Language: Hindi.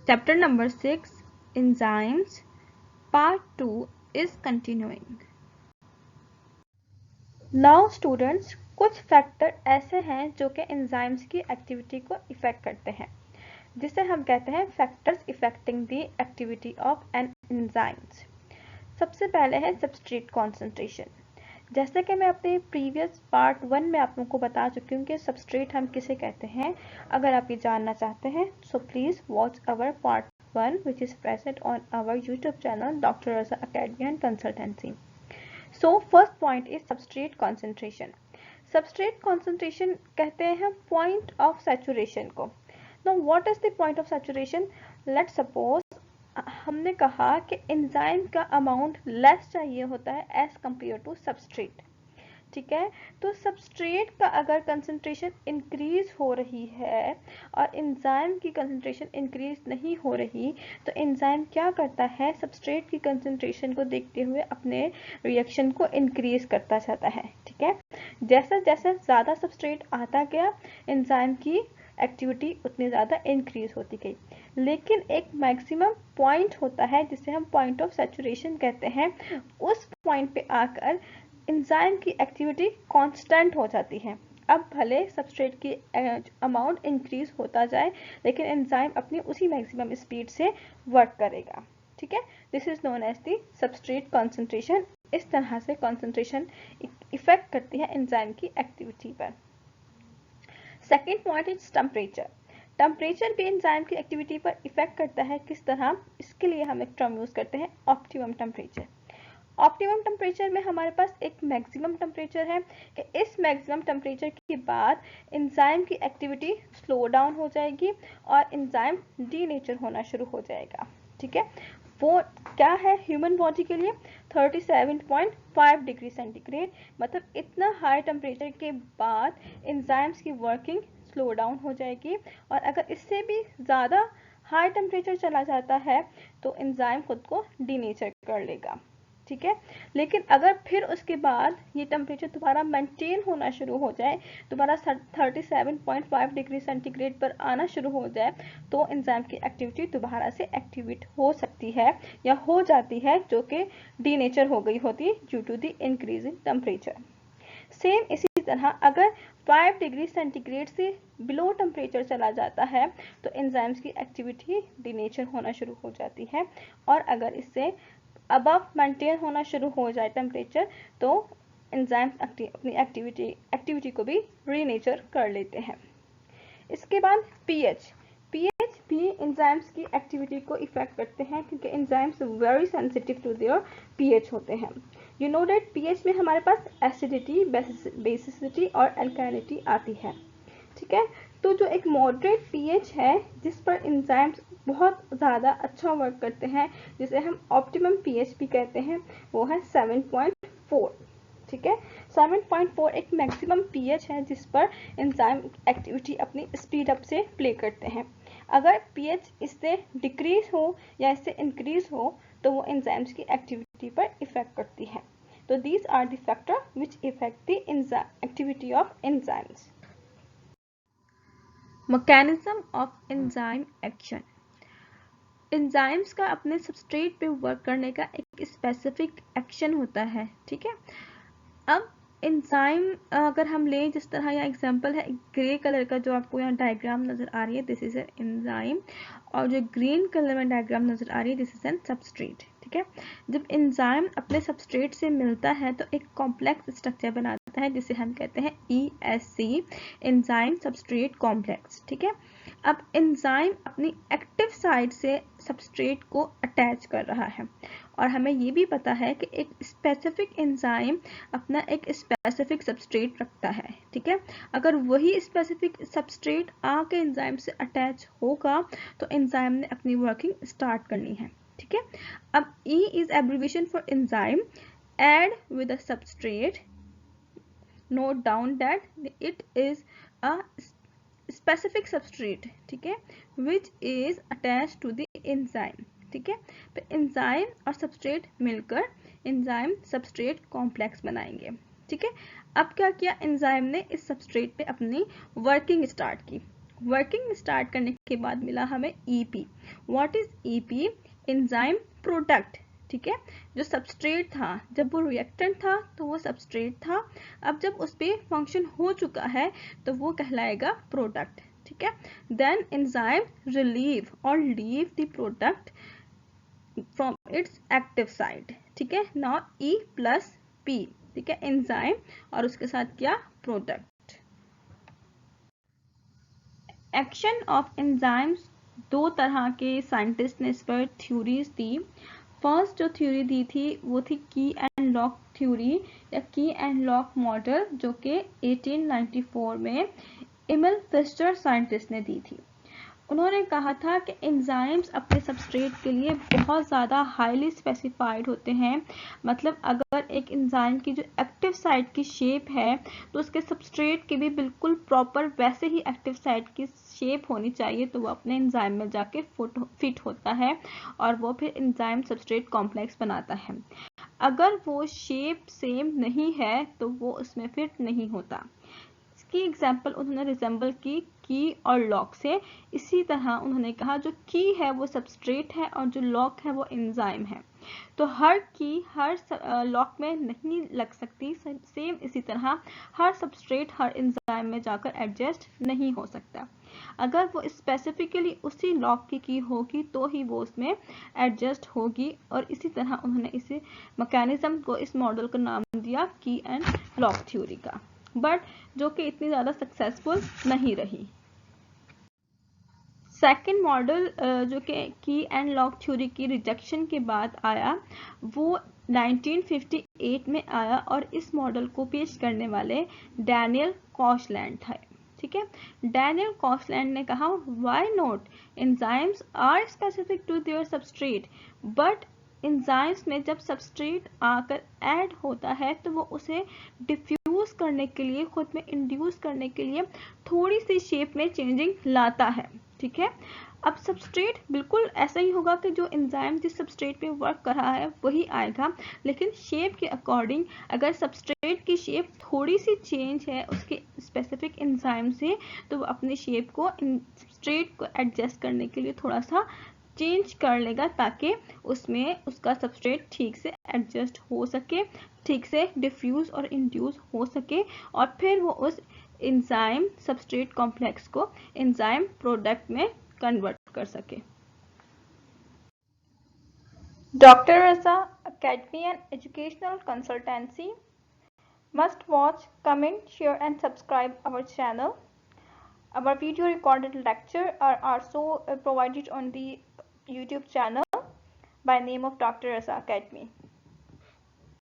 Chapter number 6, Enzymes, Part 2 is continuing. Now students, कुछ फैक्टर ऐसे हैं जो कि एंजाइम्स की एक्टिविटी को इफेक्ट करते हैं, जिसे हम कहते हैं factors affecting the activity of an enzymes. सबसे पहले है सबस्ट्रेट कॉन्सेंट्रेशन। जैसे कि मैं अपने प्रीवियस पार्ट 1 में आप लोगों को बता चुकी हूँ कि सबस्ट्रेट हम किसे कहते हैं। अगर आप ये जानना चाहते हैं so please watch our part 1 which is present on our YouTube channel Dr. Raza Academy and Consultancy. So first point is substrate concentration. Substrate concentration कहते हैं हम point of saturation को। Now what is the point of saturation? Let's suppose हमने कहा कि एंजाइम का अमाउंट लेस चाहिए होता है एज कंपेयर टू सबस्ट्रेट। ठीक है, तो सबस्ट्रेट का अगर कंसंट्रेशन इंक्रीज हो रही है और एंजाइम की कंसंट्रेशन इंक्रीज नहीं हो रही, तो एंजाइम क्या करता है, सबस्ट्रेट की कंसंट्रेशन को देखते हुए अपने रिएक्शन को इंक्रीज करता जाता है। ठीक है, जैसे जैसे ज़्यादा सबस्ट्रेट आता गया एंजाइम की एक्टिविटी उतनी ज़्यादा इंक्रीज होती गई। लेकिन एक मैक्सिमम पॉइंट होता है जिसे हम पॉइंट ऑफ सैचुरेशन कहते हैं, उस पॉइंट पे आकर एंजाइम की एक्टिविटी कांस्टेंट हो जाती है। अब भले सबस्ट्रेट की अमाउंट इंक्रीज होता जाए लेकिन एंजाइम अपनी उसी मैक्सिमम स्पीड से वर्क करेगा। ठीक है, this is known as the substrate concentration. इस तरह से कॉन्सेंट्रेशन इफेक्ट करती है एंजाइम की एक्टिविटी पर। Second point is temperature. Temperature भी एंजाइम की एक्टिविटी पर इफेक्ट करता है। किस तरह? इसके लिए हम एक टर्म यूज करते हैं ऑप्टिमम टेम्परेचर। ऑप्टिमम टेम्परेचर में हमारे पास एक मैक्सिमम टेम्परेचर है कि इस मैक्सिमम टेम्परेचर के बाद एंजाइम की एक्टिविटी स्लो डाउन हो जाएगी और एंजाइम डीनेचर होना शुरू हो जाएगा। ठीक है, वो क्या है ह्यूमन बॉडी के लिए 37.5 डिग्री सेंटीग्रेड, मतलब इतना हाई टेम्परेचर के बाद एंजाइम्स की वर्किंग स्लो डाउन हो जाएगी। और अगर इससे भी ज़्यादा हाई टेम्परेचर चला जाता है तो एंजाइम खुद को डीनेचर कर लेगा। ठीक है, लेकिन अगर फिर उसके बाद ये टेम्परेचर दोबारा मेंटेन होना शुरू हो जाए, दोबारा 37.5 डिग्री सेंटीग्रेड पर आना शुरू हो जाए, तो एंजाइम की एक्टिविटी दोबारा से एक्टिवेट हो सकती है या हो जाती है, जो कि डीनेचर हो गई होती है due to the increase in temperature. Same इसी तरह अगर 5 डिग्री सेंटीग्रेड से बिलो टेम्परेचर चला जाता है तो एंजाइम्स की एक्टिविटी डीनेचर होना शुरू हो जाती है, और अगर इससे अबव मेंटेन होना शुरू हो जाए टेम्परेचर तो एंजाइम्स अपनी एक्टिविटी को भी रीनेचर कर लेते हैं। इसके बाद पीएच भी एंजाइम्स की एक्टिविटी को इफेक्ट करते हैं क्योंकि enzymes very sensitive to their pH होते हैं। यू नो दैट पीएच में हमारे पास एसिडिटी, बेसिसिटी और एल्कालिनिटी आती है। ठीक है, तो जो एक मॉडरेट पीएच है जिस पर एंजाइम्स बहुत ज़्यादा अच्छा वर्क करते हैं, जिसे हम ऑप्टिमम पीएच भी कहते हैं, वो है 7.4। ठीक है, 7.4 एक मैक्सिमम पीएच है जिस पर एंजाइम एक्टिविटी अपनी स्पीड अप से प्ले करते हैं। अगर पीएच इससे डिक्रीज हो या इससे इंक्रीज हो तो वो एंजाइम्स की एक्टिविटी पर इफेक्ट करती है। तो these are the factor which effect the activity of enzymes. Mechanism of enzyme action. Enzymes का अपने सबस्ट्रेट पे वर्क करने का एक स्पेसिफिक एक्शन होता है। ठीक है, अब एंजाइम अगर हम लें, जिस तरह यहाँ एग्जांपल है ग्रे कलर का जो आपको यहाँ डायग्राम नजर आ रही है, दिस इज एन एंजाइम, और जो ग्रीन कलर में डायग्राम नजर आ रही है, दिस इज एन सबस्ट्रेट। ठीक है, जब एंजाइम अपने सबस्ट्रेट से मिलता है तो एक कॉम्प्लेक्स स्ट्रक्चर बनाता है जिसे हम कहते हैं ESC, एंजाइम सबस्ट्रेट कॉम्प्लेक्स। ठीक है, अब एंजाइम अपनी एक्टिव साइड से सबस्ट्रेट को अटैच कर रहा है और हमें ये भी पता है कि एक स्पेसिफिक एंजाइम अपना एक स्पेसिफिक सबस्ट्रेट रखता है। ठीक है, अगर वही स्पेसिफिक सबस्ट्रेट आके एंजाइम से अटैच होगा तो एंजाइम ने अपनी वर्किंग स्टार्ट करनी है। ठीक है, अब E is abbreviation for enzyme add with a substrate, note down that it is a specific substrate. ठीक है, which is attach to the enzyme. ठीक है, तो एंजाइम और सबस्ट्रेट मिलकर एंजाइम सबस्ट्रेट कॉम्प्लेक्स बनाएंगे। ठीक है, अब क्या किया एंजाइम ने, इस सबस्ट्रेट पे अपनी वर्किंग स्टार्ट की। वर्किंग स्टार्ट करने के बाद मिला हमें EP. What is EP? Enzyme product. ठीक है, जो सबस्ट्रेट था, जब वो रिएक्टेंट था तो वो सबस्ट्रेट था, अब जब उस पर फंक्शन हो चुका है तो वो कहलाएगा प्रोडक्ट। ठीक है, देन एंजाइम रिलीव और leave the product from its active site. ठीक है, नाउ ई प्लस पी। ठीक है, एंजाइम और उसके साथ क्या? प्रोडक्ट। एक्शन ऑफ एंजाइम्स, दो तरह के साइंटिस्ट ने इस पर थ्योरीज दी। फर्स्ट जो थ्योरी दी थी वो थी की एंड लॉक थ्योरी या की एंड लॉक मॉडल, जो कि 1894 में एमिल फिशर साइंटिस्ट ने दी थी। उन्होंने कहा था कि एंजाइम्स अपने सबस्ट्रेट के लिए बहुत ज़्यादा हाईली स्पेसिफाइड होते हैं। मतलब अगर एक एंजाइम की जो एक्टिव साइट की शेप है तो उसके सबस्ट्रेट की भी बिल्कुल प्रॉपर वैसे ही एक्टिव साइट की शेप होनी चाहिए, तो वो अपने एंजाइम में जाके फिट होता है और वो फिर एंजाइम सबस्ट्रेट कॉम्प्लेक्स बनाता है। अगर वो शेप सेम नहीं है तो वो उसमें फिट नहीं होता। इसकी एग्जाम्पल उन्होंने रिजेंबल की और लॉक से। इसी तरह उन्होंने कहा जो की है वो सबस्ट्रेट है और जो लॉक है वो एंजाइम है। तो हर की हर लॉक में नहीं लग सकती, सेम इसी तरह हर सबस्ट्रेट हर एंजाइम में जाकर एडजस्ट नहीं हो सकता। अगर वो स्पेसिफिकली उसी लॉक की होगी तो ही वो उसमें एडजस्ट होगी। और इसी तरह उन्होंने इसी मैकेनिज्म को, इस मॉडल का नाम दिया की एंड लॉक थ्योरी का, बट जो कि इतनी ज़्यादा सक्सेसफुल नहीं रही। सेकेंड मॉडल जो कि की एंड लॉक थ्योरी की रिजेक्शन के बाद आया वो 1958 में आया और इस मॉडल को पेश करने वाले डैनियल कॉशलैंड थे। ठीक है, डैनियल कॉशलैंड ने कहा why not, enzymes are specific to their substrate, but enzymes में जब सबस्ट्रेट आकर ऐड होता है तो वो उसे डिफ्यूज करने के लिए, खुद में इंड्यूस करने के लिए थोड़ी सी शेप में चेंजिंग लाता है। ठीक है, अब सबस्ट्रेट बिल्कुल ऐसा ही होगा कि जो एंजाइम जिस सबस्ट्रेट पे वर्क कर रहा है वही आएगा, लेकिन शेप के अकॉर्डिंग अगर सबस्ट्रेट की शेप थोड़ी सी चेंज है उसके स्पेसिफिक एंजाइम से, तो वो अपनी शेप को सबस्ट्रेट को एडजस्ट करने के लिए थोड़ा सा चेंज कर लेगा ताकि उसमें उसका सबस्ट्रेट ठीक से एडजस्ट हो सके, ठीक से डिफ्यूज और इंड्यूस हो सके और फिर वो उस एंजाइम सबस्ट्रेट कॉम्प्लेक्स को एंजाइम प्रोडक्ट में कन्वर्ट कर सके। Dr. Raza Academy and Educational Consultancy. Must watch, comment, share and subscribe our channel. Our video recorded lecture are also provided on the YouTube channel by name of Dr. Raza Academy.